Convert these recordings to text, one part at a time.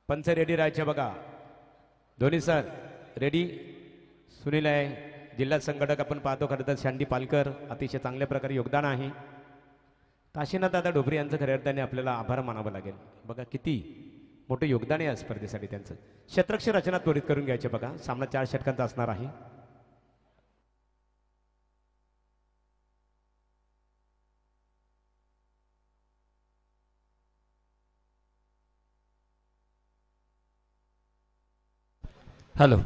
पंच रेडी राहायचे बघा. दोन्ही सर रेडी. सुनील आहे जिल्हा संघटक. आपण पाहतो खरं तर शांडी पालकर अतिशय चांगल्या प्रकारे योगदान आहे. काशीनाथ दादा डोबरे यांचं खऱ्या अर्थाने आपल्याला आभार मानावं लागेल. बघा किती मोठं योगदान आहे या स्पर्धेसाठी त्यांचं. शतरक्षक रचना त्वरित करून घ्यायचे बघा. सामना 4 षटकांचा असणार आहे. हॅलो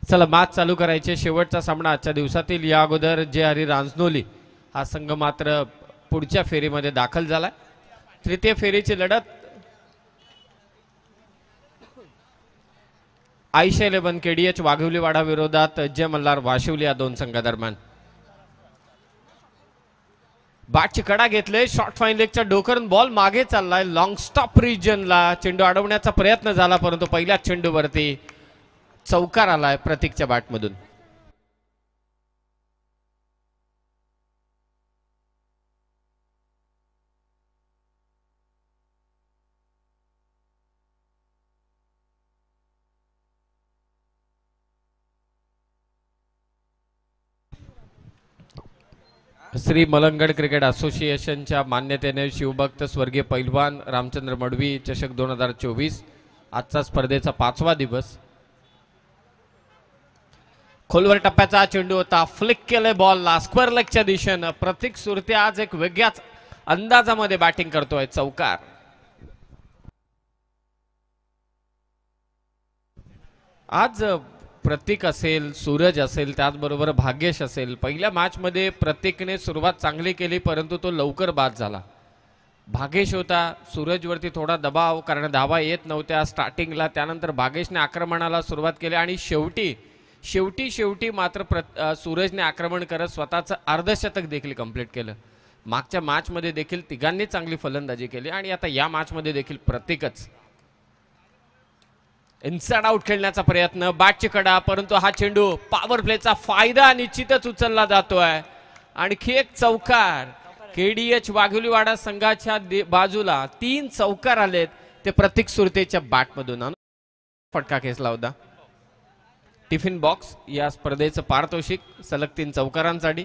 चला मॅच चालू करायचे. शेवटचा सामना आजच्या दिवसातील. या अगोदर जे हरी रांजनोली हा संघ मात्र पुढच्या फेरीमध्ये दाखल झाला. तृतीय फेरीची लढत आयशा 11 KDH वाघिवलीवाडा विरोधात जय मल्हार वाशिवली या दोन संघादरम्यान. बॅटची कडा घेतले. शॉर्ट फाईन लेगच्या डोकरून बॉल मागे चाललाय. लॉंग स्टॉप रिजनला चेंडू अडवण्याचा प्रयत्न झाला परंतु पहिल्याच चेंडूवरती चौकार आलाय प्रतीकच्या बॅटमधून. श्री मलंगड क्रिकेट असोसिएशनच्या मान्यतेने शिवभक्त स्वर्गीय पैलवान रामचंद्र मडवी चषक 2024 आजचा स्पर्धेचा 5वा दिवस. खोलवर टप्प्याचा चेंडू होता. फ्लिक केले बॉलला स्क्वेअर लेगच्या दिशेनं. प्रतीक सुरते आज एक वेगळ्याच अंदाजामध्ये बॅटिंग करतोय. चौकार. आज प्रतीक असेल, सूरज असेल, त्याचबरोबर भाग्येश असेल. पहिल्या मॅच मध्ये प्रतीकने सुरुवात चांगली केली परंतु तो लवकर बाद झाला. भाग्येश होता. सूरजवरती थोडा दबाव कारण धावा येत नव्हत्या स्टार्टिंगला. त्यानंतर भाग्येशने आक्रमणाला सुरुवात केली आणि शेवटी मात्र सूरजने आक्रमण करत स्वतःचं अर्धशतक देखील कंप्लीट केलं. मागच्या मॅच मध्ये देखील तिघांनी चांगली फलंदाजी केली आणि आता या मॅच मध्ये देखील प्रतीकच इनसाइड आउट खेळण्याचा प्रयत्न. बॅटची कडा परंतु हा चेंडू पॉवर प्लेचा फायदा निश्चितच उचलला जातोय. आणखी एक चौकार. KDH वाघिवलीवाडा संघाच्या बाजूला 3 चौकार आलेत ते प्रतीक सुरतेच्या बॅटमधून. फटका खेचला होता. टिफिन बॉक्स या स्पर्धेचं पारितोषिक सलग 3 चौकारांसाठी.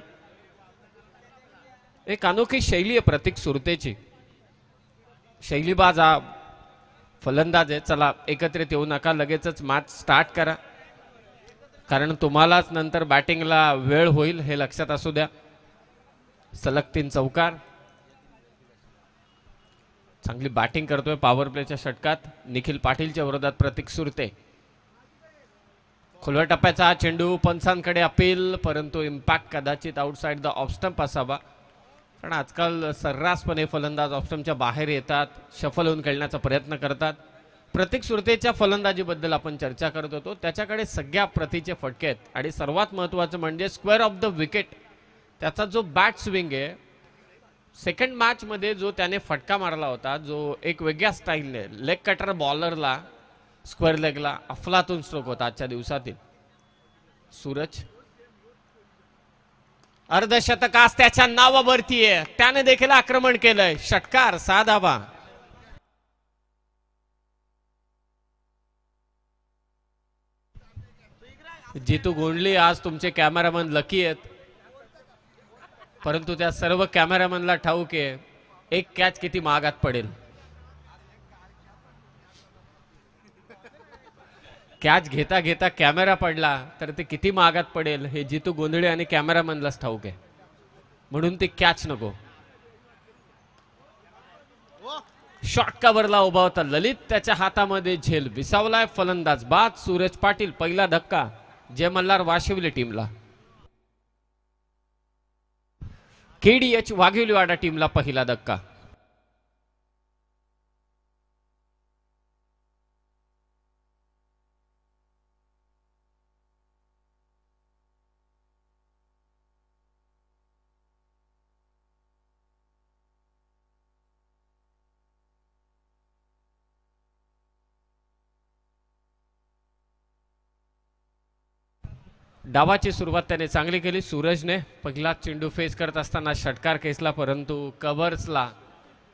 एक अनोखी शैली आहे प्रतीक सुरतेची. शैलीबाज हा फलंदाज आहे. चला एकत्रित येऊ नका. लगेचच मॅच स्टार्ट करा कारण तुम्हालाच नंतर बॅटिंगला वेळ होईल हे लक्षात असू द्या. सलग 3 चौकार. चांगली बॅटिंग करतोय पॉवर प्लेच्या षटकात निखिल पाटीलच्या विरोधात प्रतीक सुरते. खोलवर टप्प्याचा चेंडू पंचांकडे अपील परंतु इम्पॅक्ट कदाचित आउटसाइड द ऑफ स्टंप असावा कारण आजकाल सर्रासपणे फलंदाज ऑफ स्टंपच्या बाहेर येतात. शफल होऊन खेळण्याचा प्रयत्न करतात. प्रतीक सुरतेच्या फलंदाजीबद्दल आपण चर्चा करत होतो. त्याच्याकडे सगळ्या प्रतीचे फटके आहेत आणि सर्वात महत्त्वाचं म्हणजे स्क्वेअर ऑफ द विकेट. त्याचा जो बॅट स्विंग आहे सेकंड मॅच मध्ये जो त्याने फटका मारला होता जो एक वेगळ्या स्टाईलने लेग कटर बॉलरला स्क्वेअर लेगला अफलातून स्ट्रोक होता आजच्या दिवसातील. सूरज अर्धशतकास त्याच्या नावावरती आहे. त्याने देखील आक्रमण केलंय. षटकार 6 धावा. जितू गोंडली आज तुमचे कॅमेरामन लकी आहेत परंतु त्या सर्व कॅमेरामनला ठाऊक आहे एक कॅच किती महागात पडेल. कॅच घेता घेता कॅमेरा पडला तर ते किती महागात पडेल हे जितू गोंधळे आणि कॅमेरामनलाच ठाऊक आहे. म्हणून ते कॅच नको. शॉर्ट कव्हरला उभा होता ललित. त्याच्या हातामध्ये झेल विसावलाय. फलंदाज बाद. सूरज पाटील. पहिला धक्का जय मल्हार वाशिवली टीमला. KDH वाघिवलीवाडा टीमला पहिला धक्का. डावाची सुरुवात त्याने चांगली केली. सूरजने पहिला चेंडू फेस करत असताना षटकार खेचला, परंतु कव्हर्सला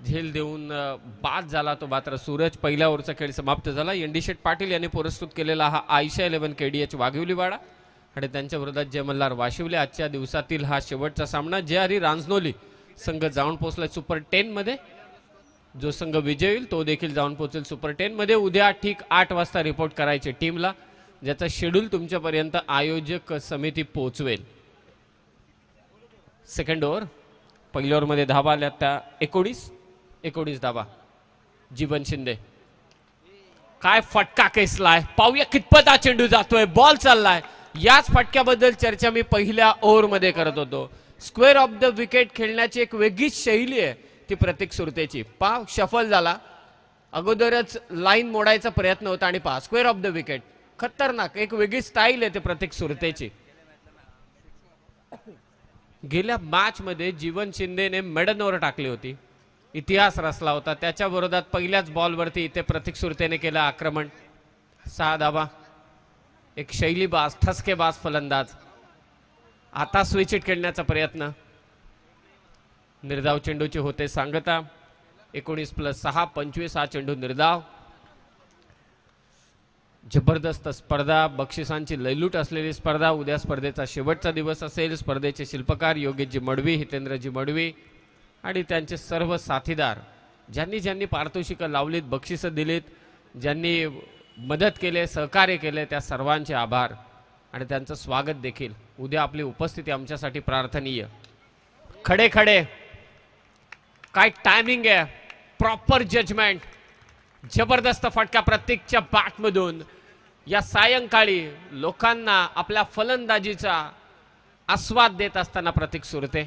झेल देऊन बाद झाला तो. मात्र सूरज पहिल्या ओव्हरचा खेळ समाप्त झाला. एनडी शेठ पाटील यांनी पुरस्कृत केलेला हा आयशा 11 KDH वाघिवलीवाडा आणि त्यांच्या विरोधात जय मल्हार वाशिवले. आजच्या दिवसातील हा शेवटचा सामना. जे हरी रांजनोली संघ जाऊन पोहोचलाय सुपर 10 मध्ये. जो संघ विजय होईल तो देखील जाऊन पोहोचेल सुपर 10 मध्ये. उद्या ठीक 8 वाजता रिपोर्ट करायचे टीमला, ज्याचा शेड्यूल तुमच्यापर्यंत आयोजक समिती पोहोचवेल. Second over. पहिल्या ओव्हरमध्ये धावा आल्या त्या 19 धावा. जीवन शिंदे काय फटका केसलाय, पाहूया कितपत हा चेंडू जातोय. बॉल चाललाय. याच फटक्याबद्दल चर्चा मी पहिल्या ओव्हरमध्ये करत होतो. स्क्वेअर ऑफ द विकेट खेळण्याची एक वेगळीच शैली आहे ती प्रतीक सुरतेची. पाव शफल झाला, अगोदरच लाईन मोडायचा प्रयत्न होता आणि पहा स्क्वेअर ऑफ द विकेट. खतरनाक एक वेगळी स्टाईल आहे ते प्रतीक सुरतेची. गेल्या मॅच मध्ये जीवन शिंदेने मेडन ओव्हर टाकली होती, इतिहास रचला होता. त्याच्या विरोधात पहिल्याच बॉलवरती इथे प्रतीक सुरतेने केलं आक्रमण. 6 धावा. एक शैलीबाज ठसकेबाज फलंदाज. आता स्विच हिट खेळण्याचा प्रयत्न. निर्धाव चेंडूची होते सांगता. 19+6 25 हा चेंडू निर्धाव. जबरदस्त स्पर्धा, बक्षिसांची लयलूट असलेली स्पर्धा. उद्या स्पर्धेचा शेवटचा दिवस असेल. स्पर्धेचे शिल्पकार योगेशजी मडवी, हितेंद्रजी मडवी आणि त्यांचे सर्व साथीदार, ज्यांनी ज्यांनी पारितोषिकं लावलीत, बक्षिसं दिलीत, ज्यांनी मदत केले, सहकार्य केले, त्या सर्वांचे आभार आणि त्यांचं स्वागत देखील. उद्या आपली उपस्थिती आमच्यासाठी प्रार्थनीय. खडे खडे काय टायमिंग आहे, प्रॉपर जजमेंट. जबरदस्त फटका प्रत्येकच्या बॅटमधून. या सायंकाळी लोकांना आपल्या फलंदाजीचा आस्वाद देत असताना प्रतीक सुरते.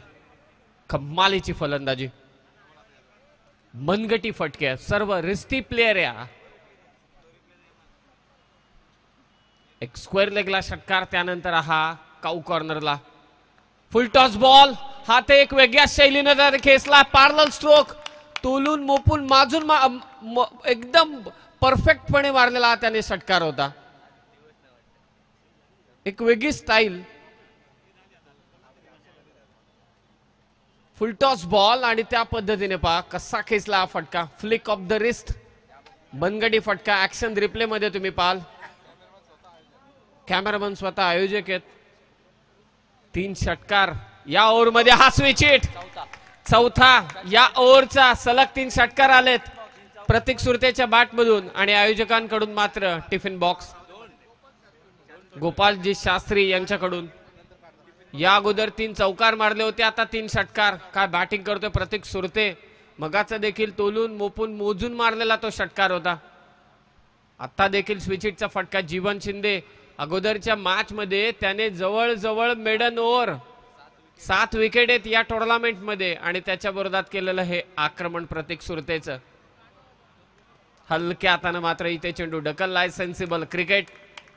कमालीची फलंदाजी, मनगटी फटके, सर्व रिस्टी प्लेयर या. एक स्क्वेअर लेगला षटकार, त्यानंतर हा काऊ कॉर्नरला फुल टॉस बॉल. हा ते एक वेगळ्या शैलीने खेचला. पॅरलल स्ट्रोक, तोलून मोपून माजून एकदम परफेक्टपणे मारलेला हा त्याने षटकार होता. एक वेगळी स्टाईल. फुल टॉस बॉल आणि त्या पद्धतीने पहा कसा खेचला हा फटका. फ्लिक ऑफ द रिस्ट, मनगटी फटका. ऍक्शन रिप्ले मध्ये तुम्ही पाहाल. कॅमेरामन स्वतः आयोजक आहेत. 3 षटकार या ओव्हर मध्ये. हा स्विच हिट चौथा या ओव्हरचा. सलग 3 षटकार आलेत प्रतीक सुरतेच्या बॅटमधून आणि आयोजकांकडून मात्र टिफिन बॉक्स. गोपालजी शास्त्री यांच्याकडून या अगोदर 3 चौकार मारले होते, आता 3 षटकार. काय बॅटिंग करतोय प्रतीक सुरते. मगाचा देखील तोलून मोपून मोजून मारलेला तो षटकार होता. आता देखील स्विच हिटचा फटका. जीवन शिंदे अगोदरच्या मॅच मध्ये त्याने जवळजवळ मेडन ओव्हर 7 विकेट आहेत या टुर्नामेंट मध्ये आणि त्याच्या विरोधात केलेलं हे आक्रमण प्रतीक सुरतेचं. हलक्या हाताने मात्र इथे चेंडू ढकललाय. Sensible cricket.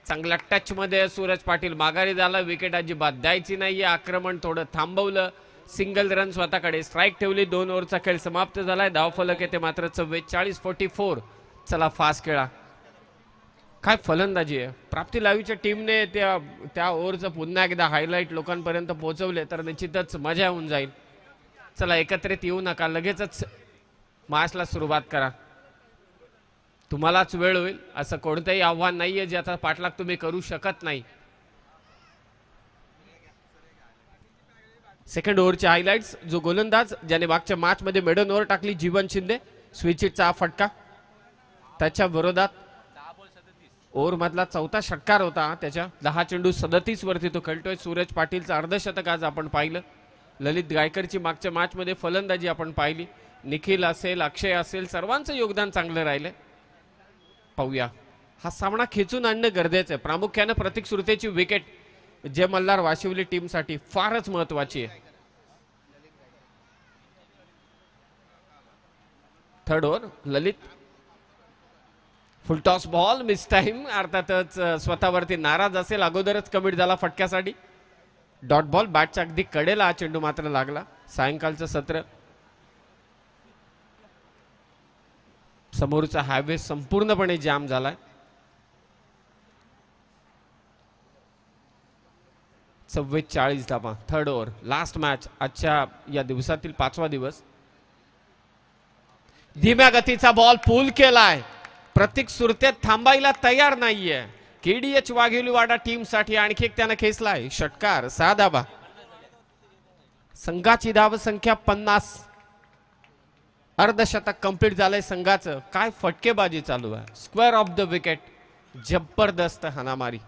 चांगल्या टच मध्ये सूरज पाटील माघारी झाला. विकेट अजिबात द्यायची नाहीये. आक्रमण थोडं थांबवलं. सिंगल रन स्वतःकडे. स्ट्राईक ठेवली. 2 ओव्हरचा खेळ समाप्त झालाय. धावफलक येते मात्र 44-44. चला फास्ट खेळा. काय फलंदाजी आहे. प्राप्ती लाईव्हच्या टीमने त्या ओव्हरचं पुन्हा एकदा हायलाईट लोकांपर्यंत पोहोचवले तर निश्चितच मजा येऊन जाईल. चला एकत्रित येऊ नका, लगेचच मॅचला सुरुवात करा. तुम्हालाच वेळ होईल असं कोणतंही आव्हान नाहीये जे आता पाठलाग तुम्ही करू शकत नाही. सेकंड ओव्हरचे हायलाइट्स. जो गोलंदाज ज्याने मागच्या मॅच मध्ये मेडन ओव्हर टाकली, जीवन शिंदे. स्विच हिटचा फटका. त्याच्या विरोधात ओव्हर मधला 4था षटकार होता त्याच्या. 10 चेंडू 37 वरती तो खेळतोय. सूरज पाटीलचं अर्धशतक आज आपण पाहिलं. ललित गायकरची मागच्या मॅच मध्ये फलंदाजी आपण पाहिली. निखिल असेल, अक्षय असेल, सर्वांचं योगदान चांगलं राहिलं. पाहूया. हा सामना खेचून आणणं गरजेचं आहे. प्रामुख्याने प्रतीक सुरतेची विकेट जय मल्हार वाशिवली टीमसाठी फारच महत्वाची आहे. Third over Lalit full toss ball miss time, अर्थातच स्वतःवरती नाराज असेल, अगोदरच कमिट झाला फटक्यासाठी. डॉट बॉल बॅटच्या अगदी कडेला हा चेंडू मात्र लागला. सायंकाळचं सत्र समोरचा हायवे संपूर्णपणे जाम झालाय. 44 धावा. थर्ड ओव्हर लास्ट मॅच आजच्या या दिवसातील 5वा दिवस. धीम्या गतीचा बॉल पूल केलाय. प्रतीक सुरते थांबायला तयार नाहीये. केडीएच वाघिवलीवाडा टीम साठी आणखी एक त्यानं खेचलाय षटकार. 6 धावा. संघाची धाव संख्या 50. अर्धशतक कंप्लीट झालंय संघाचं. काय फटकेबाजी चालू आहे. Square of the wicket. जबरदस्त हाणामारी.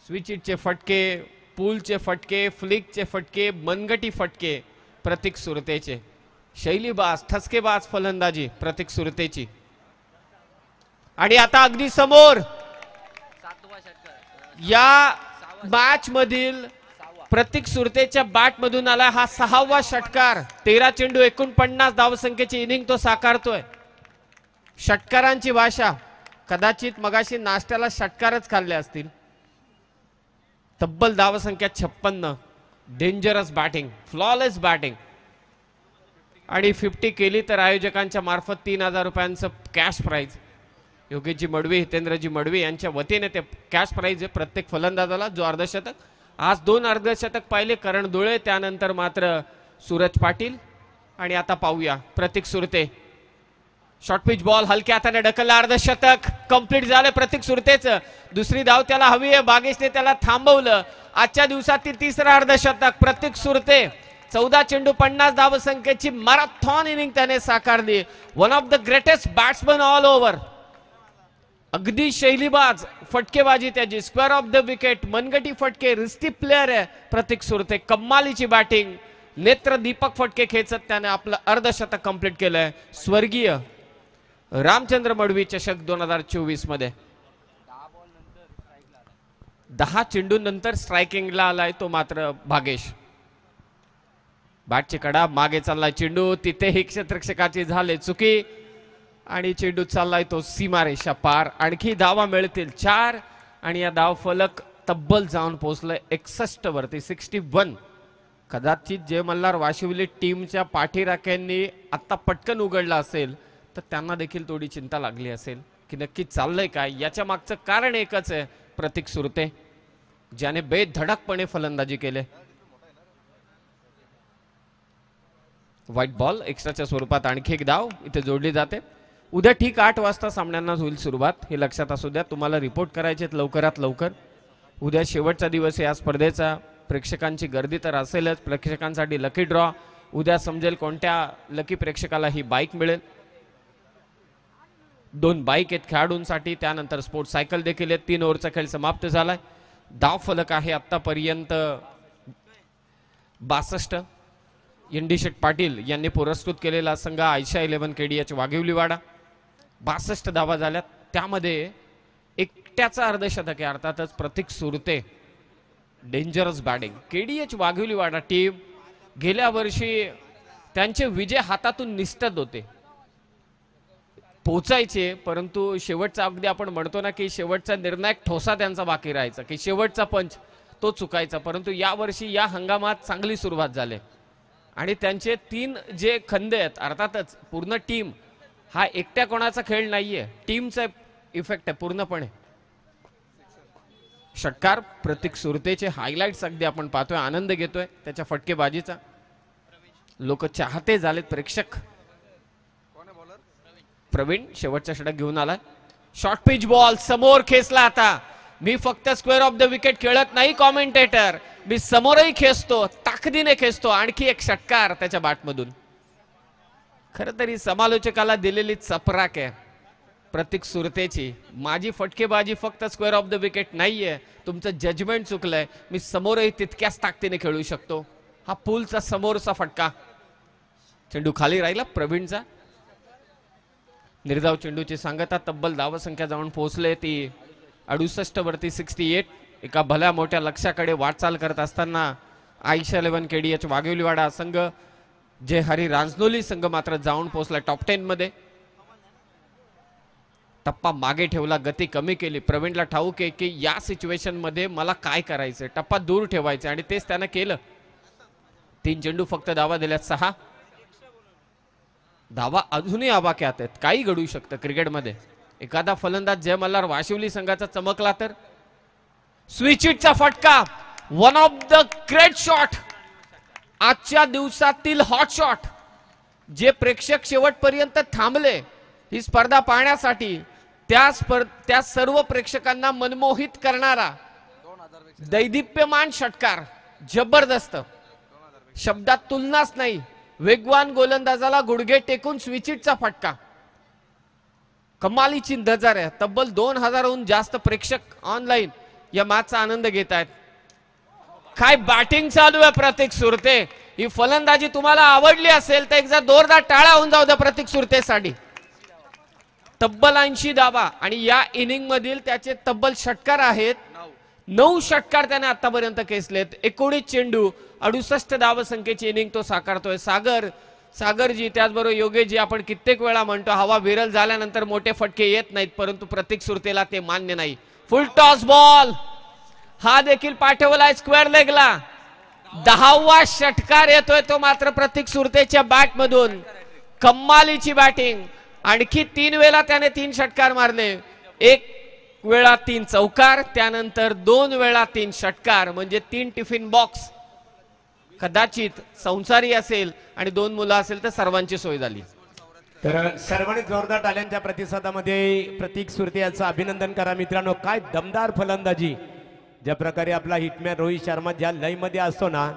स्विच इटचे फटके, पूलचे फटके, फ्लिकचे फटके, मनगटी फटके प्रतीक सुरतेचे. शैलीबाज ठसकेबाज फलंदाजी प्रतीक सुरतेची. आणि आता अगदी समोर या मॅच मधील प्रतीक सुरतेच्या बॅट मधून आला हा 6वा षटकार. 13 चेंडू 49 धावसंख्येची इनिंग तो साकारतोय. षटकारांची भाषा. कदाचित मगाशी नाश्त्याला षटकारच खाल्ले असतील. तब्बल धावसंख्या 56. Dangerous batting, flawless batting. आणि 50 केली तर आयोजकांच्या मार्फत 3000 रुपयांचं कॅश प्राइज. योगेशजी मडवी, हितेंद्रजी मडवी यांच्या वतीने ते कॅश प्राइज आहे प्रत्येक फलंदाजाला जो अर्धशतक. आज 2 अर्धशतक पाहिले करण दुळे, त्यानंतर मात्र सूरज पाटील. आणि आता पाहूया प्रतीक सुरते. शॉर्ट पिच बॉल हलक्या हाताने ढकलला. अर्धशतक कंप्लीट झालं प्रतीक सुरतेचं. दुसरी धाव त्याला हवी आहे. बागेशने त्याला थांबवलं. आजच्या दिवसातील 3रं अर्धशतक प्रतीक सुरते. 14 चेंडू 50 धावसंख्येची मॅरेथॉन इनिंग त्याने साकारली. One of the greatest batsman all over. अगदी शैलीबाज फटकेबाजी त्याची. स्क्वेअर ऑफ द विकेट, मनगटी फटके, रिस्टी प्लेअर आहे प्रतीक सुरते. कमालीची बॅटिंग. नेत्र दीपक फटके खेचत त्याने आपलं अर्धशतक कंप्लीट केलंय. स्वर्गीय रामचंद्र मडवी चषक 2024 मध्ये 10 चेंडूनंतर स्ट्रायकिंगला आलाय तो मात्र भागेश. बॅटची कडा मागे चाललाय चेंडू. तिथेही क्षेत्ररक्षकाची झाले चुकी आणि चेंडू चाललाय तो सीमारेषा पार. आणखी धावा मिळतील 4 आणि या धाव फलक तब्बल जाऊन पोहोचलंय 61 वरती. 61. कदाचित जय मल्हार वाशिवली टीमच्या पाठीराख्यांनी आता पटकन उघडला असेल तर त्यांना देखील थोडी चिंता लागली असेल की नक्की चाललंय काय. याच्या मागचं कारण एकच आहे, प्रतीक सुरते ज्याने बेधडकपणे फलंदाजी केले. व्हाईट बॉल एक्स्ट्राच्या स्वरूपात आणखी एक धाव इथे जोडली जाते. उद्या ठीक 8 वाजता सामन्यांना होईल सुरुवात, हे लक्षात असू द्या. तुम्हाला रिपोर्ट करायचे लवकरात लवकर. उद्या शेवटचा दिवस या स्पर्धेचा. प्रेक्षकांची गर्दी तर असेलच. प्रेक्षकांसाठी लकी ड्रॉ. उद्या समजेल कोणत्या लकी प्रेक्षकाला ही बाईक मिळेल. 2 बाईक आहेत खेळाडूंसाठी. त्यानंतर स्पोर्ट्स सायकल देखील आहेत. 3 ओव्हरचा खेळ समाप्त झालाय. धाव फलक आहे आतापर्यंत 62. एनडी शेठ पाटील यांनी पुरस्कृत केलेला संघ आयशा 11 केडीएच वाघिवलीवाडा. 62 धावा झाल्यात. त्यामध्ये एकट्याचा अर्धशतक आहे अर्थातच Pratik Surte. Dangerous batting. KDH Waghivliwada team गेल्या वर्षी त्यांचे विजय हातातून निसटत होते, पोचायचे, परंतु शेवटचा अगदी आपण म्हणतो ना की शेवटचा निर्णायक ठोसा त्यांचा बाकी राहायचा की शेवटचा पंच तो चुकायचा. परंतु या वर्षी या हंगामात चांगली सुरुवात झाली आणि त्यांचे 3 जे खंदे आहेत अर्थातच पूर्ण टीम. हा एकट्या कोणाचा खेळ नाहीये, टीमचा इफेक्ट आहे पूर्णपणे. षटकार प्रतीक सुरतेचे हायलाइट्स अगदी आपण पाहतोय, आनंद घेतोय त्याच्या फटकेबाजीचा. लोक चाहते झालेत प्रेक्षक. प्रवीण शेवटचा षटक घेऊन आला. शॉर्ट पिच बॉल समोर खेचला. आता मी फक्त स्क्वेअर ऑफ द विकेट खेळत नाही कॉमेंटेटर, मी समोरही खेचतो, ताकदीने खेचतो. आणखी एक षटकार त्याच्या बॅटमधून. खरं तरी समालोचकाला दिलेली चपराक आहे प्रतीक सुरतेची. माझी फटकेबाजी फक्त स्क्वेअर ऑफ द विकेट नाहीये, तुमचं जजमेंट चुकलंय. मी समोरही तितक्याच ताकदीने खेळू शकतो. हा पूलचा समोरचा फटका. चेंडू खाली राहिला प्रवीणचा. निर्धाव चेंडूची सांगता. तब्बल धावसंख्या जाऊन पोहोचले ती 68 वरती 68. एका भल्या मोठ्या लक्ष्याकडे वाटचाल करत असताना आयशा 11 केडीएच वाघिवलीवाडा संघ जे हरी रांजनोली संघ मात्र जाऊन पोहोचला टॉप 10 मध्ये. टप्पा मागे ठेवला, गती कमी केली. प्रवीणला ठाऊक आहे की या सिच्युएशन मध्ये मला काय करायचंय, टप्पा दूर ठेवायचा आणि तेच त्यानं केलं. 3 चेंडू फक्त धावा दिल्यात 6. धावा अजूनही आबाक्यात आहेत, काही घडू शकतं क्रिकेटमध्ये. एखादा फलंदाज जय मल्हार वाशिवली संघाचा चमकला तर स्विचिटचा फटका, one of the great shot, आजच्या दिवसातील हॉट शॉट, जे प्रेक्षक शेवटपर्यंत थांबले ही स्पर्धा पाहण्यासाठी. त्या सर्व प्रेक्षकांना मनमोहित करणारा दैदिप्यमान षटकार, जबरदस्त, शब्दात तुलनाच नाही. वेगवान गोलंदाजाला गुडघे टेकून स्विचिटचा फटका, कमालीची नजर आहे. तब्बल 2000हून जास्त प्रेक्षक ऑनलाईन या मॅचचा आनंद घेत आहेत. काय बॅटिंग चालू आहे प्रतीक सुरते. ही फलंदाजी तुम्हाला आवडली असेल तर एकदा जोरदार टाळ्या होऊन जाऊ द्या प्रतीक सुरतेसाठी. तब्बल 80 धावा आणि या इनिंग मधील त्याचे तब्बल षटकार आहेत. 9 षटकार त्याने आतापर्यंत केसलेत. 19 चेंडू 68 धावसंख्येची इनिंग तो साकारतोय. सागरजी त्याचबरोबर योगेशजी, आपण कित्येक वेळा म्हणतो हवा विरल झाल्यानंतर मोठे फटके येत नाहीत, परंतु प्रतीक सुरतेला ते मान्य नाही. फुल टॉस बॉल, हा देखील पाठवलाय स्क्वेअर लेगला. 10वा षटकार येतोय तो मात्र प्रतीक सुरतेच्या बॅट मधून. कमालीची बॅटिंग. आणखी 3 वेळा त्याने 3 षटकार मारले. 1 वेळा 3 चौकार, त्यानंतर 2 वेळा 3 षटकार, म्हणजे 3 टिफिन बॉक्स. कदाचित संसारी असेल आणि 2 मुलं असेल तर सर्वांची सोय झाली. तर सर्वांनी जोरदार टाळ्यांच्या प्रतिसादामध्ये प्रतीक सुरते याचं अभिनंदन करा मित्रांनो. काय दमदार फलंदाजी. ज्या प्रकारे आपला हिटमॅन रोहित शर्मा ज्या लयमध्ये असतो ना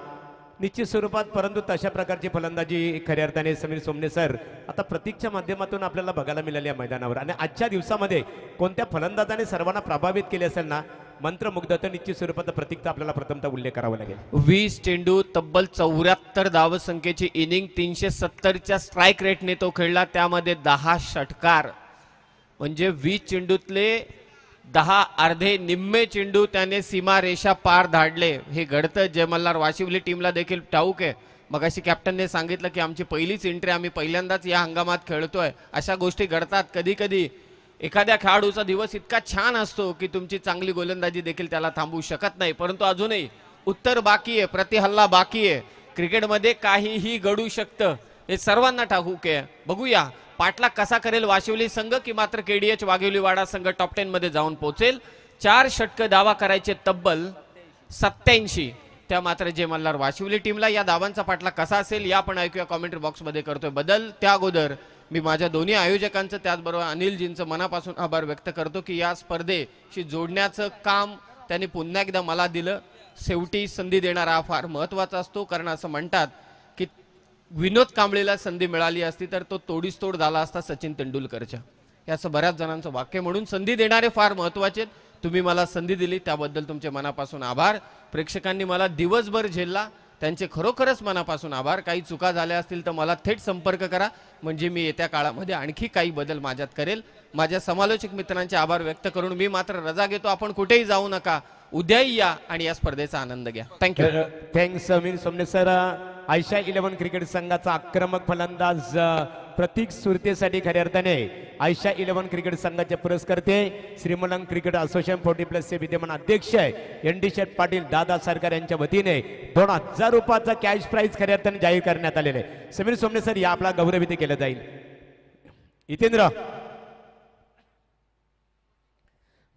निश्चित स्वरूपात, परंतु तशा प्रकारची फलंदाजी खऱ्या अर्थाने समीर सोमने सर आता प्रतीकच्या माध्यमातून आपल्याला बघायला मिळाली आहे मैदानावर. आणि आजच्या दिवसामध्ये कोणत्या फलंदाजाने सर्वांना प्रभावित केले असेल ना, मंत्रमुग्ध, तर निश्चित स्वरूपात प्रतीकचा आपल्याला प्रथमतः उल्लेख करावा लागेल. 20 चेंडू तब्बल 74 धावसंख्येची इनिंग, 370च्या स्ट्राईक रेटने तो खेळला. त्यामध्ये 10 षटकार, म्हणजे 20 चेंडूतले 10 अर्धे निम्मे चेंडू त्याने सीमा रेषा पार धाडले. हे घडतं जय मल्हार वाशिवली टीमला देखील ठाऊक आहे. मगाशी कॅप्टनने सांगितलं की आमची पहिलीच एंट्री, आम्ही पहिल्यांदाच या हंगामात खेळतोय. अशा गोष्टी घडतात. कधी कधी एखाद्या खेळाडूचा दिवस इतका छान असतो की तुमची चांगली गोलंदाजी देखील त्याला थांबवू शकत नाही. परंतु अजूनही उत्तर बाकी आहे, प्रतिहल्ला बाकी आहे. क्रिकेटमध्ये काहीही घडू शकतं, हे सर्वांना ठाऊक आहे. बघूया पाटला कसा करेल वाशिवली संघ, की मात्र केडीएच वाघिवलीवाडा संघ टॉप 10 मध्ये जाऊन पोहोचेल. 4 षटक धावा करायचे तब्बल 87. त्या मात्र जय मल्हार वाशिवली टीमला. या धावांचा पाटला कसा असेल या आपण ऐकूया कॉमेंट्री बॉक्स मध्ये करतोय बदल. त्या अगोदर मी माझ्या दोन्ही आयोजकांचं त्याचबरोबर अनिलजींचं मनापासून आभार व्यक्त करतो की या स्पर्धेशी जोडण्याचं काम त्यांनी पुन्हा एकदा मला दिलं. शेवटी संधी देणारा हा फार महत्वाचा असतो, कारण असं म्हणतात की विनोद कांबळेला संधी मिळाली असती तर तो तोडीस तोड झाला असता सचिन तेंडुलकरच्या. याचं बऱ्याच जणांचं वाक्य, म्हणून संधी देणारे फार महत्वाचे. तुम्ही मला संधी दिली त्याबद्दल तुमचे मनापासून आभार. प्रेक्षकांनी मला दिवसभर झेलला, त्यांचे खरोखरच मनापासून आभार. काही चुका झाल्या असतील तर मला थेट संपर्क करा, म्हणजे मी येत्या काळामध्ये आणखी काही बदल माझ्यात करेल. माझ्या समालोचक मित्रांचे आभार व्यक्त करून मी मात्र रजा घेतो. आपण कुठेही जाऊ नका, उद्याही या आणि या स्पर्धेचा आनंद घ्या. Thank you. Thanks Sameer Somne sir. Ayesha 11 cricket संघाचा आक्रमक फलंदाज प्रतीक सुरतेसाठी खऱ्या अर्थाने आयशा 11 क्रिकेट संघाचे पुरस्कर्ते श्रीमंत क्रिकेट असोसिएशन 40+ चे विद्यमान अध्यक्ष एनडी शेठ पाटील दादा सरकार यांच्या वतीने 2000 रुपयाचा कॅश प्राइज खऱ्या अर्थाने जाहीर करण्यात आलेले. समीर सोमने सर या आपला गौरवित केलं जाईल. हितेंद्र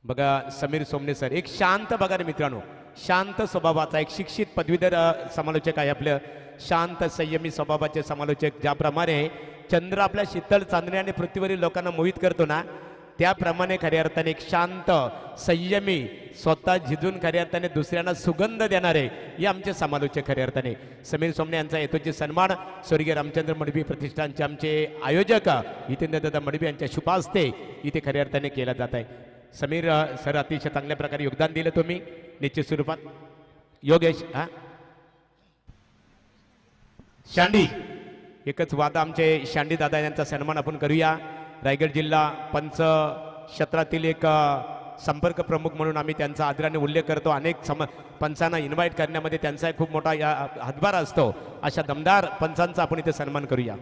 बघा, समीर सोमने सर एक शांत, बघा रे मित्रांनो, शांत स्वभावाचा एक शिक्षित पदवीधर समालोचक आहे. आपलं शांत संयमी स्वभावाचे समालोचक. ज्याप्रमाणे चंद्र आपल्या शीतल चांदण्याने पृथ्वीवरील लोकांना मोहित करतो ना, त्याप्रमाणे खऱ्या अर्थाने एक शांत संयमी, स्वतः झिजून खऱ्या अर्थाने दुसऱ्यांना सुगंध देणारे हे आमचे समालोचक खऱ्या अर्थाने. समीर सोमने यांचा येतोचे सन्मान स्वर्गीय रामचंद्र मडवी प्रतिष्ठानचे आमचे आयोजक हितेंद्रदादा मडवी यांच्या शुभ हस्ते इथे खऱ्या अर्थाने केला जात आहे. समीर सर अतिशय चांगल्या प्रकारे योगदान दिलं तुम्ही निश्चित स्वरूपात. योगेश शांडी, एकच वादा आमचे शांडी दादा यांचा सन्मान आपण करूया. रायगड जिल्हा पंच क्षेत्रातील एक संपर्क प्रमुख म्हणून आम्ही त्यांचा आदराने उल्लेख करतो. अनेक पंचांना इन्व्हाइट करण्यामध्ये त्यांचाही खूप मोठा हातभार असतो. अशा दमदार पंचांचा आपण इथे सन्मान करूया.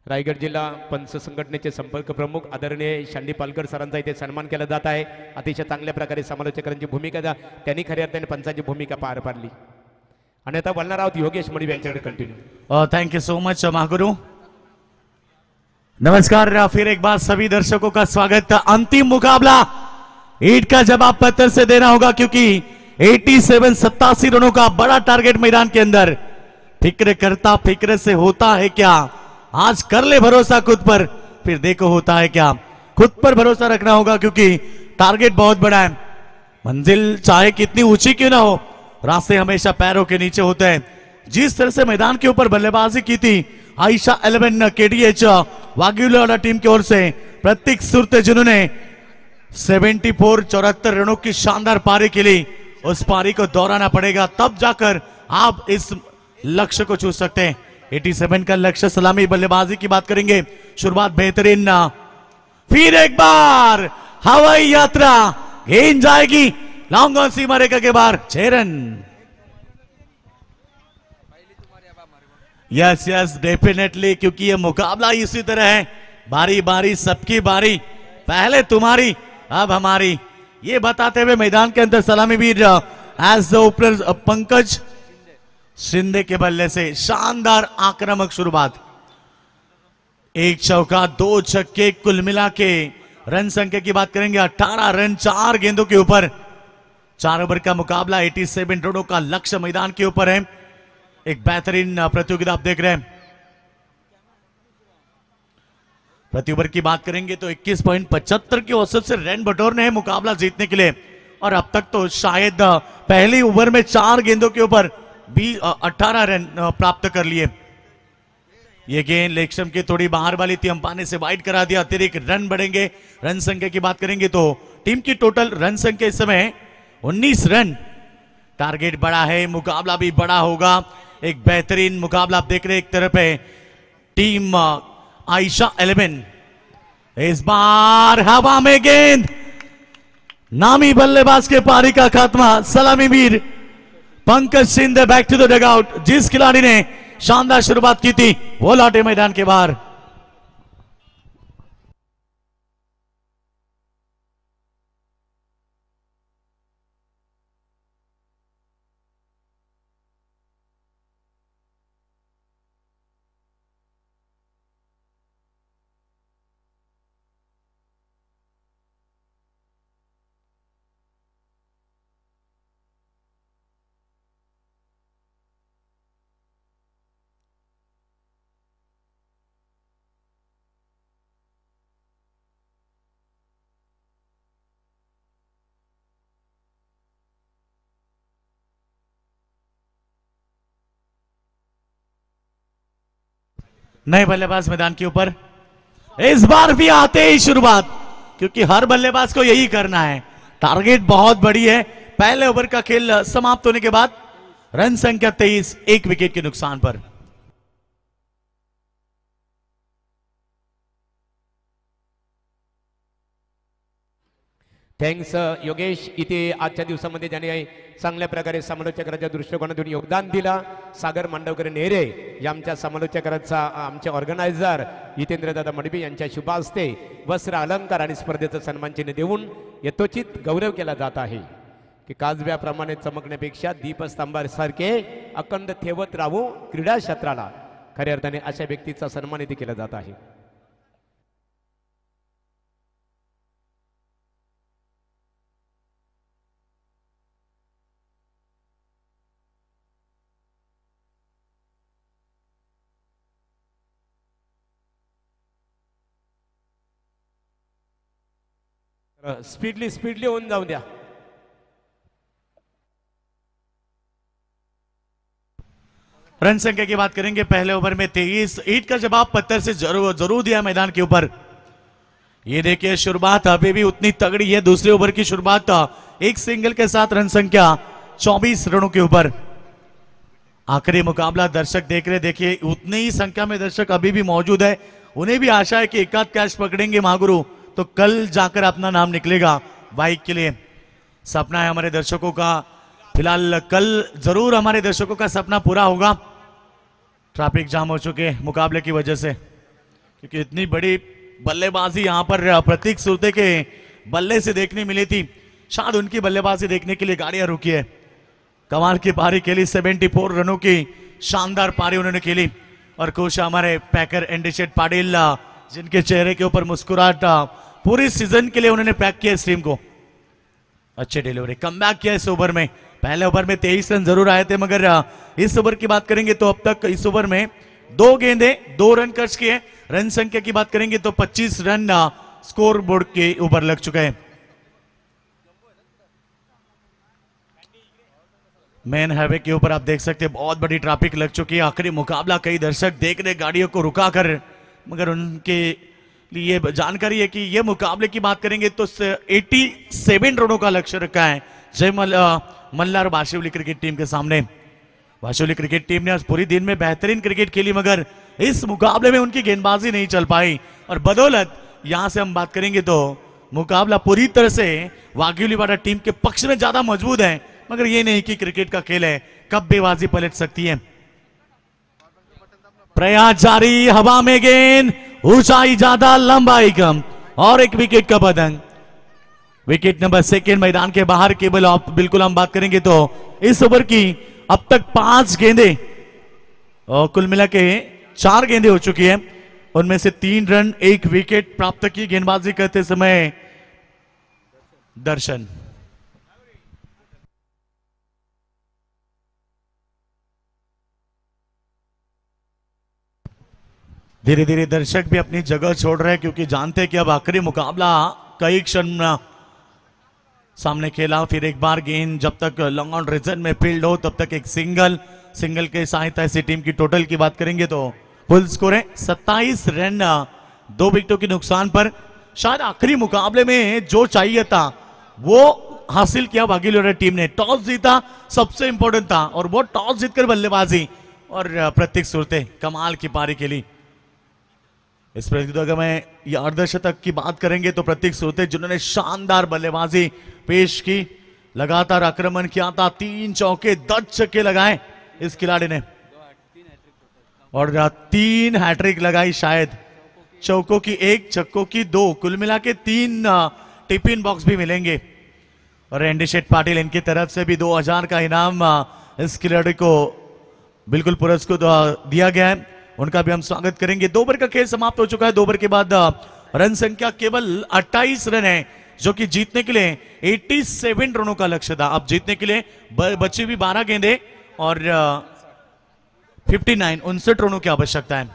रायगड जिल्हा पंच संघटनेचे संपर्क प्रमुख आदरणीय शांडी पालकर सरांचा इथे सन्मान केला जात आहे. अतिशय चांगल्या प्रकारे समालोचकांची भूमिका त्यांनी खऱ्या अर्थाने पंचांची भूमिका पार पाडली. आणि आता बोलणार आहोत योगेश मणिब यांच्याकडे continue. Thank you so much महागुरु. नमस्कार, फिर एक बार सभी दर्शकों का स्वागत. अंतिम मुकाबला ईट का जवाब पत्थर से देना होगा क्योंकि 87 रनों का बड़ा टारगेट मैदान के अंदर. फिक्र से होता है क्या, आज कर ले भरोसा खुद पर, फिर देखो होता है क्या. खुद पर भरोसा रखना होगा क्योंकि टारगेट बहुत बड़ा है. मंजिल चाहे कितनी ऊंची क्यों ना हो, रास्ते हमेशा पैरों के नीचे होते हैं. जिस तरह से मैदान के ऊपर बल्लेबाजी की थी आयशा 11 केडीएच वाग्युला टीम की ओर से, प्रतीक सुरते जिन्होंने 74 रनों की शानदार पारी खेली, उस पारी को दोहराना पड़ेगा तब जाकर आप इस लक्ष्य को छू सकते हैं. 87 का लक्ष्य. सलामी बल्लेबाजी की बात करेंगे, शुरुआत बेहतरीन. फिर एक बार हवाई यात्रा गेंद जाएगी लॉन्ग ऑन सीमा रेखा के बाहर. 6 रन. यस डेफिनेटली, क्योंकि ये मुकाबला इसी तरह है. बारी बारी सबकी बारी, पहले तुम्हारी अब हमारी, ये बताते हुए मैदान के अंदर सलामी वीर as the opener Pankaj Shinde के बल्ले से शानदार आक्रामक शुरुआत. 1 चौका 2 छक्के, कुल मिला के रन संख्या की बात करेंगे 18 रन 4 गेंदों के ऊपर. 4 ओवर का मुकाबला, 87 रनों का लक्ष्य मैदान के ऊपर है. एक बेहतरीन प्रतियोगिता आप देख रहे हैं. प्रति ओवर की बात करेंगे तो 21.75 की औसत से रन बटोरने हैं मुकाबला जीतने के लिए. और अब तक तो शायद पहली ओवर में 4 गेंदों के ऊपर 18 रन प्राप्त कर लिए. ये गेंद लेगस्टंप की थोड़ी बाहर वाली थी, अंपायर ने से वाइड करा दिया. अतिरिक्त रन बढ़ेंगे. रन संख्या की बात करेंगे तो टीम की टोटल रन संख्या इस समय 19 रन. टारगेट बड़ा है, मुकाबला भी बड़ा होगा. एक बेहतरीन मुकाबला आप देख रहे हैं. एक तरफ है टीम आयशा 11, इस बार हवा में गेंद, नामी बल्लेबाज के पारी का खात्मा. सलामी वीर Pankaj Shinde back to the dugout. जिस खिलाड़ी ने शानदार शुरुआत की थी वो लौटे मैदान के बाहर. नए बल्लेबाज मैदान के ऊपर. इस बार भी आते ही शुरुआत, क्योंकि हर बल्लेबाज को यही करना है. टारगेट बहुत बड़ी है. पहले ओवर का खेल समाप्त होने के बाद रन संख्या 23, 1 विकेट के नुकसान पर. थँक्स योगेश. इथे आजच्या दिवसामध्ये ज्याने चांगल्या प्रकारे समालोचकाच्या दृष्टिकोनातून योगदान दिला, सागर मांडवकर नेरे या आमच्या समालोचकाचा आमचे ऑर्गनायझर जितेंद्रदादा मडबी यांच्या शुभ हस्ते वस्त्र अलंकार आणि स्पर्धेचं सन्मानचिन्ह देऊन यथोचित गौरव केला जात आहे की काजव्याप्रमाणे चमकण्यापेक्षा दीपस्तंभासारखे अखंड ठेवत राहू क्रीडा क्षेत्राला. खऱ्या अर्थाने अशा व्यक्तीचा सन्मान इथे केला जात आहे. स्पीडली होऊन जाऊ द्या. रन संख्या की बात करेंगे, पहले ओवर में 23. ईट का जवाब पत्थर से जरूर दिया मैदान के ऊपर. ये देखिए शुरुआत अभी भी उतनी तगड़ी है. दूसरे ओवर की शुरुआत एक सिंगल के साथ रन संख्या 24 रनों के ऊपर. आखिरी मुकाबला दर्शक देख रहे, देखिए उतनी ही संख्या में दर्शक अभी भी मौजूद है। उन्हें भी आशा है कि एक आध कैच पकड़ेंगे महागुरु तो कल जाकर अपना नाम निकलेगा बाइक के लिए। सपना है हमारे दर्शकों का, फिलहाल कल जरूर हमारे दर्शकों का सपना पूरा होगा। ट्रैफिक जाम हो चुके मुकाबले की वजह से, क्योंकि इतनी बड़ी बल्लेबाजी यहां पर प्रतीक सुरते के बल्ले से देखने मिली थी। शायद उनकी बल्लेबाजी देखने के लिए गाड़ियां रुकी है। कमाल की पारी खेली, 74 रनों की शानदार पारी उन्होंने खेली। और कोच हमारे पैकर एंडिशेट पाटिल, जिनके चेहरे के ऊपर मुस्कुराहट पूरी सीजन के लिए उन्होंने पैक किया इस टीम को। अच्छे डिलीवरी, कमबैक किया इस ओवर में। पहले ओवर में 23 रन जरूर आए थे, मगर इस ओवर की बात करेंगे तो अब तक इस ओवर में 2 गेंदे 2 रन खर्च किए। रन संख्या की बात करेंगे तो 25 रन स्कोर बोर्ड के ऊपर लग चुके हैं। मेन हाईवे के ऊपर आप देख सकते हैं बहुत बड़ी ट्रैफिक लग चुकी है। आखिरी मुकाबला, कई दर्शक देख रहे गाड़ियों को रुका कर, मगर उनके लिए जानकारी है कि ये मुकाबले की बात करेंगे तो 87 रनों का लक्ष्य रखा है जय मल्लार बाशिवली क्रिकेट टीम के सामने। बाशिवली क्रिकेट टीम ने आज पूरी दिन में बेहतरीन क्रिकेट खेली, मगर इस मुकाबले में उनकी गेंदबाजी नहीं चल पाई। और बदौलत यहां से हम बात करेंगे तो मुकाबला पूरी तरह से वाघिवलीवाड़ा टीम के पक्ष में ज्यादा मजबूत है, मगर ये नहीं कि क्रिकेट का खेल है, कब बेबाजी पलट सकती है। प्रयास जारी, हवा में गेंद, ऊंचाई ज्यादा लंबाई कम, और एक विकेट का पतंग। विकेट नंबर 2 मैदान के बाहर। केवल आप बिल्कुल हम बात करेंगे तो इस ओवर की अब तक 5 गेंदे और कुल मिला के 4 गेंदे हो चुकी है, उनमें से 3 रन 1 विकेट प्राप्त की गेंदबाजी करते समय दर्शन। धीरे धीरे दर्शक भी अपनी जगह छोड़ रहे हैं, क्योंकि जानते हैं कि अब आखिरी मुकाबला कई क्षण सामने खेला। फिर एक बार गेंद जब तक लॉन्ग ऑन रीजन में फील्ड हो तब तक एक सिंगल के सहायता से टीम की टोटल की बात करेंगे तो फुल स्कोर है 27 रन 2 विकेटों के नुकसान पर। शायद आखिरी मुकाबले में जो चाहिए था वो हासिल किया भागीरथी टीम ने। टॉस जीता सबसे इंपॉर्टेंट था, और वो टॉस जीतकर बल्लेबाजी, और प्रतीक सुरते कमाल की पारी खेली। इस प्रतियोगिता में ये अर्धशतक की बात करेंगे तो प्रतीक सुरते जिन्होंने शानदार बल्लेबाजी पेश की, लगातार आक्रमण किया था, 3 चौके 10 छक्के लगाए इस खिलाड़ी ने, और 3 हैट्रिक लगाई। शायद चौकों की 1, छक्कों की 2, कुल मिला के 3 टिफिन बॉक्स भी मिलेंगे। और एंडिशेट पाटिल, इनकी तरफ से भी 2000 का इनाम इस खिलाड़ी को बिल्कुल पुरस्कृत दिया गया है, उनका भी हम स्वागत करेंगे। 2 ओवर का खेल समाप्त हो चुका है। 2 ओवर के बाद रन संख्या केवल 28 रन है, जो कि जीतने के लिए 87 रनों का लक्ष्य था। अब जीतने के लिए बची हुई 12 गेंदे और 59 रनों की आवश्यकता है।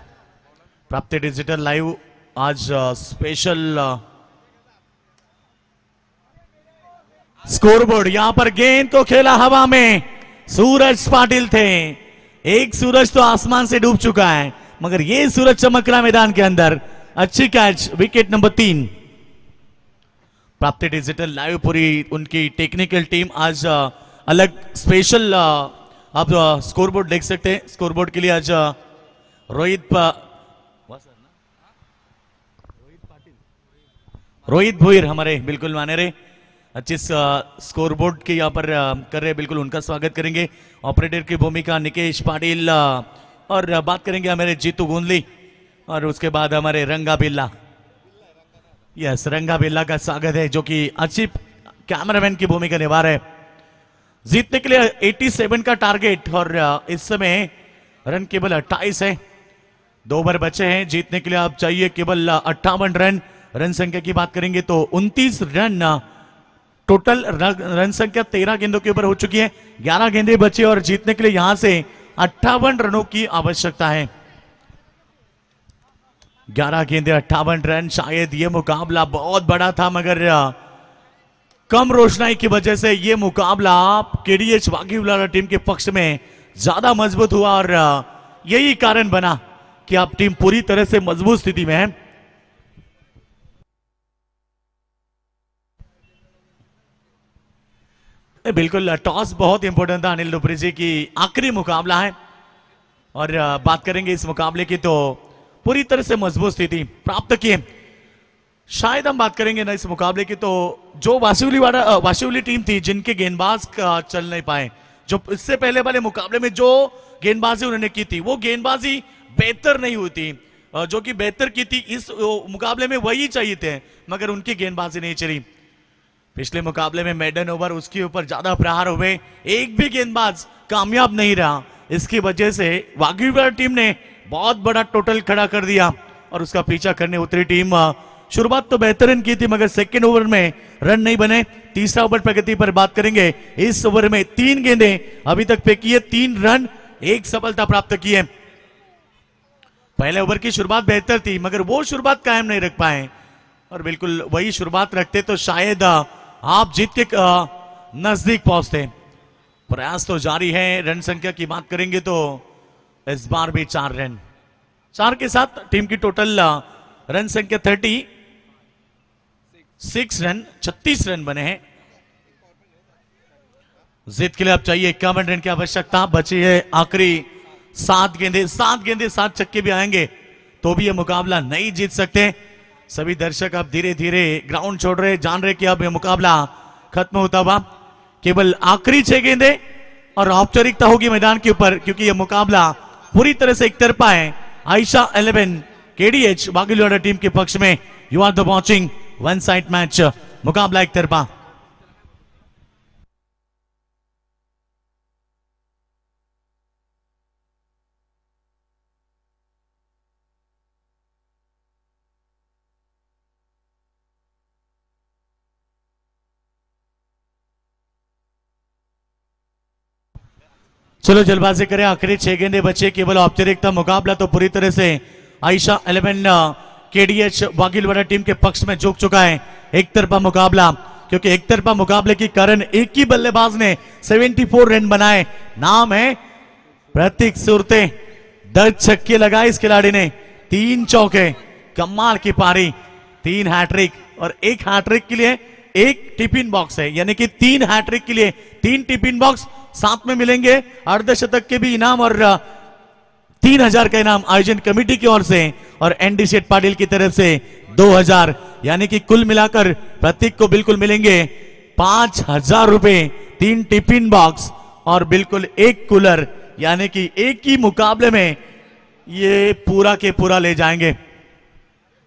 प्राप्ति डिजिटल लाइव आज स्पेशल स्कोरबोर्ड, यहां पर गेंद को खेला हवा में, सूरज पाटिल थे। एक सूरज तो आसमान से डूब चुका है, मगर ये सूरज चमक रहा मैदान के अंदर। अच्छी कैच, विकेट नंबर 3। प्राप्ति डिजिटल लाइव पूरी उनकी टेक्निकल टीम आज अलग स्पेशल आप स्कोरबोर्ड देख सकते हैं। स्कोरबोर्ड के लिए आज रोहित भुईर हमारे बिल्कुल माने रहे अच्छे स्कोरबोर्ड के यहाँ पर कर रहे, बिल्कुल उनका स्वागत करेंगे। ऑपरेटर की भूमिका निकेश पाटिल, और बात करेंगे हमारे जीतू गुंदली, और उसके बाद हमारे रंगा बिल्ला। यस, रंगा बिल्ला का स्वागत है, जो कि अच्छी कैमरामैन की भूमिका निभा रहे। जीतने के लिए 87 का टारगेट, और इस समय रन केवल 28 है। 2 ओवर बचे हैं, जीतने के लिए आप चाहिए केवल 58 रन। रन संख्या की बात करेंगे तो 29 रन टोटल। रन संख्या 13 गेंदों के ऊपर हो चुकी है, 11 गेंदें बची, और जीतने के लिए यहां से 58 रनों की आवश्यकता है। 11 गेंदे 58 रन। शायद ये मुकाबला बहुत बड़ा था, मगर कम रोशनाई की वजह से ये मुकाबला केडीएच वाघीवाला टीम के पक्ष में ज्यादा मजबूत हुआ, और यही कारण बना कि आप टीम पूरी तरह से मजबूत स्थिति में है। बिल्कुल टॉस बहुत इंपॉर्टेंट था अनिल डुबरी जी की आखिरी मुकाबला है और बात करेंगे इस मुकाबले की तो पूरी तरह से मजबूत स्थिति प्राप्त किए। शायद हम बात करेंगे ना इस मुकाबले की तो जो वाशिवली टीम थी जिनके गेंदबाज का चल नहीं पाए, जो इससे पहले वाले मुकाबले में जो गेंदबाजी उन्होंने की थी वो गेंदबाजी बेहतर नहीं हुई थी, जो कि बेहतर की थी इस मुकाबले में वही चाहिए थे मगर उनकी गेंदबाजी नहीं चली। पिछले मुकाबले में मेडन ओवर उसके ऊपर ज्यादा प्रहार हुए, एक भी गेंदबाज कामयाब नहीं रहा, इसकी वजह से वागीवाड़ा टीम ने बहुत बड़ा टोटल खड़ा कर दिया और उसका पीछा करने उतरी टीम। शुरुआत तो बेहतरीन की थी मगर सेकेंड ओवर में रन नहीं बने। तीसरा ओवर प्रगति पर बात करेंगे। इस ओवर में 3 गेंदें अभी तक फेंकी है, 3 रन 1 सफलता प्राप्त की है। पहले ओवर की शुरुआत बेहतर थी मगर वो शुरुआत कायम नहीं रख पाए और बिल्कुल वही शुरुआत रखते तो शायद आप जीत के नजदीक पहुंचते। प्रयास तो जारी है। रन संख्या की बात करेंगे तो इस बार भी 4 रन, 4 के साथ टीम की टोटल रन संख्या 36 रन, 36 रन बने हैं। जीत के लिए अब चाहिए 51 रन की आवश्यकता। बची है आखिरी 7 गेंदे, 7 छक्के भी आएंगे तो भी ये मुकाबला नहीं जीत सकते। सभी दर्शक अब धीरे धीरे ग्राउंड छोड़ रहे, जान रहे कि अब ये मुकाबला खत्म होता हुआ। केवल आखिरी 6 गेंदे और औपचारिकता होगी मैदान के ऊपर क्योंकि यह मुकाबला पूरी तरह से एक तरफा है। आयशा 11 केडीएच वागीवाड़ा टीम के पक्ष में। You are the watching one side match, मुकाबला एक तरफा। चलो जल्दबाजी करें, आखिरी 6 गेंदे बचे, केवल औपचारिकता। मुकाबला तो पूरी तरह से आयशा 11 केडीएच वागीवाड़ा टीम के पक्ष में झुक चुका है। एक तरफा मुकाबला, क्योंकि एक तरफा मुकाबले के कारण एक ही बल्लेबाज ने 74 रन बनाए। नाम है प्रतीक सुरते। 10 छक्के लगाए इस खिलाड़ी ने, 3 चौके, कमाल की पारी, 3 हैट्रिक और 1 हैट्रिक के लिए 1 टिफिन बॉक्स है, यानी कि 3 हैट्रिक के लिए 3 टिफिन बॉक्स साथ में मिलेंगे। अर्धशतक के भी इनाम और 3000 का इनाम आयोजन कमेटी की ओर से और एनडी शेठ पाटिल की तरफ से 2000, यानी कि कुल मिलाकर प्रतीक को बिल्कुल मिलेंगे 5000 रुपए, 3 टिफिन बॉक्स और बिल्कुल 1 कूलर, यानी कि एक ही मुकाबले में ये पूरा के पूरा ले जाएंगे।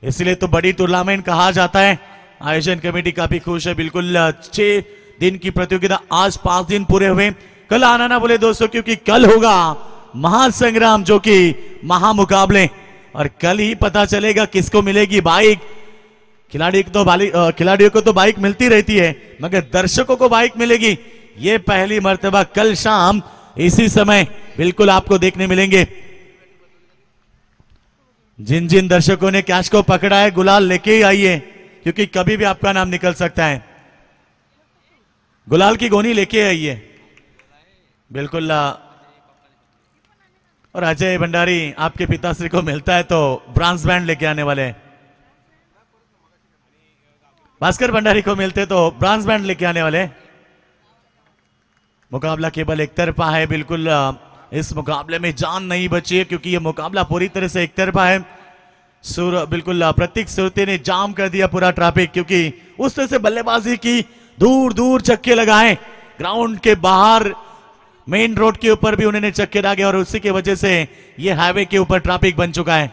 इसलिए तो बड़ी टूर्नामेंट कहा जाता है। आयोजन कमेटी काफी खुश है। बिल्कुल 6 दिन की प्रतियोगिता, आज 5 दिन पूरे हुए। कल आना ना बोले दोस्तों, क्योंकि कल होगा महासंग्राम, जो कि महामुकाबले, और कल ही पता चलेगा किसको मिलेगी बाइक। खिलाड़ियों को तो बाइक मिलती रहती है मगर दर्शकों को बाइक मिलेगी, ये पहली मर्तबा कल शाम इसी समय बिल्कुल आपको देखने मिलेंगे। जिन जिन दर्शकों ने कैश को पकड़ा है, गुलाल लेके ही आइए, क्योंकि कभी भी आपका नाम निकल सकता है। गुलाल की गोनी लेके आइए बिल्कुल। और अजय भंडारी आपके पिताश्री को मिलता है तो ब्रांस बैंड लेके आने वाले हैं। भास्कर भंडारी को मिलते तो ब्रांस बैंड लेके आने वाले। मुकाबला केवल एक तरफा है। बिल्कुल इस मुकाबले में जान नहीं बची है क्योंकि यह मुकाबला पूरी तरह से एक तरफा है। बिल्कुल प्रतीक सुरते ने जाम कर दिया पूरा ट्रैफिक, क्योंकि उस तरह से बल्लेबाजी की, दूर दूर छक्के लगाए, ग्राउंड के बाहर मेन रोड के ऊपर भी उन्होंने छक्के दागे और उसी की वजह से यह हाईवे के ऊपर ट्रैफिक बन चुका है।